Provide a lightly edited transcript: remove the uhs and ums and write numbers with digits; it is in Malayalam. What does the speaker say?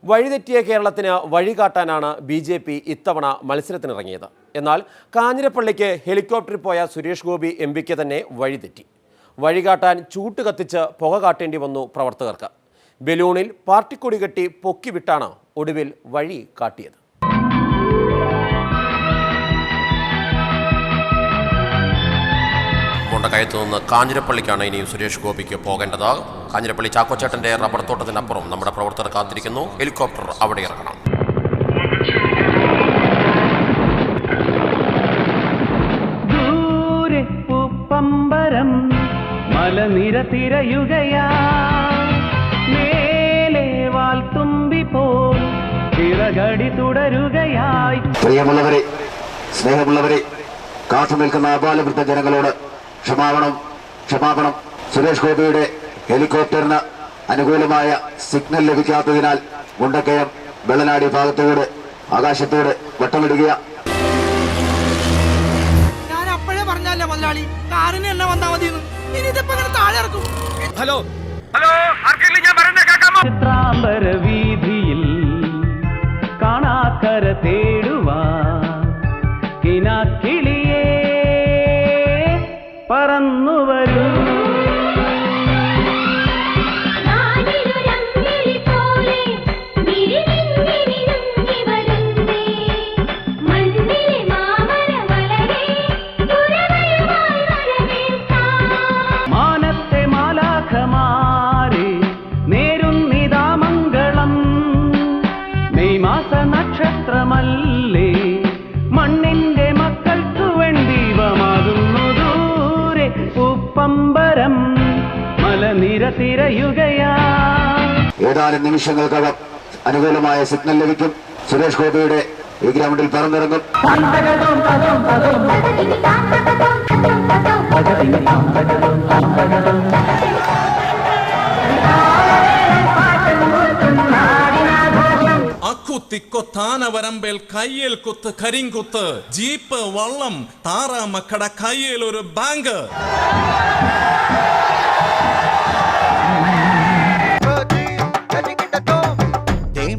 വഴിതെറ്റിയ കേരളത്തിന് വഴികാട്ടാനാണ് BJP ഇത്തവണ മത്സരത്തിനിറങ്ങിയത്. എന്നാൽ കാഞ്ഞിരപ്പള്ളിക്ക് ഹെലികോപ്റ്ററിൽ പോയ സുരേഷ് ഗോപി MPക്ക് തന്നെ വഴിതെറ്റി. വഴികാട്ടാൻ ചൂട്ട് കത്തിച്ച് പുക കാട്ടേണ്ടി വന്നു പ്രവർത്തകർക്ക്. ബലൂണിൽ പാർട്ടിക്കൊടി കെട്ടി പൊക്കി വിട്ടാണ് ഒടുവിൽ വഴി കാട്ടിയത്. മുണ്ടക്കയത്തു നിന്ന് കാഞ്ഞിരപ്പള്ളിക്കാണ് ഇനിയും സുരേഷ് ഗോപിക്ക് പോകേണ്ടത്. കാഞ്ഞിരപ്പള്ളി ചാക്കോച്ചേട്ടന്റെ റബ്ബർ തോട്ടത്തിനപ്പുറം നമ്മുടെ പ്രവർത്തകർ കാത്തിരിക്കുന്നു. ഹെലികോപ്റ്റർ അവിടെ ഇറങ്ങണം. പ്രിയമുള്ളവരെ, സ്നേഹമുള്ളവരെ, കാത്തു നിൽക്കുന്ന അപാലവൃദ്ധ ജനങ്ങളോട് ക്ഷമാപണം. സുരേഷ് ഗോപിയുടെ ഹെലികോപ്റ്ററിന് അനുകൂലമായ സിഗ്നൽ ലഭിക്കാത്തതിനാൽ മുണ്ടക്കയം വെള്ളനാടി ഭാഗത്തോട് ആകാശത്തോട് വട്ടമിടുകയാണ്. ഞാൻ അപ്പോഴേ പറഞ്ഞല്ലേ മുതലാളി, കാറിന് എന്നെ വന്നാൽ മതി. താഴെ ഇറക്കും. ഹലോ, വീതിയിൽ കാണാക്കര തേടുവാക്കിളിയേ പറന്നു വരൂ. മാനത്തെ മാലാഖമാരെ നേരുന്നിതാ മംഗളം. മെയ് മാസ നക്ഷത്രമല്ലേ മണ്ണിന്റെ മക്കൾക്കു വേണ്ടി ദീപമാകുന്നു ദൂരെ ഉപ്പമ്പരം മലനിര തിരയുകയാ. ഏതാനും നിമിഷങ്ങൾക്കകം അനുകൂലമായ സിഗ്നൽ ലഭിക്കും. സുരേഷ് ഗോപിയുടെ ഈ ഗ്രൗണ്ടിൽ പറന്നിറങ്ങും. അക്കുത്തിക്കൊത്താനവരമ്പേൽ കയ്യിൽ കുത്ത് കരിങ്കുത്ത്, ജീപ്പ് വള്ളം താറ മക്കട കയ്യിൽ ഒരു ബാങ്ക്. ടീം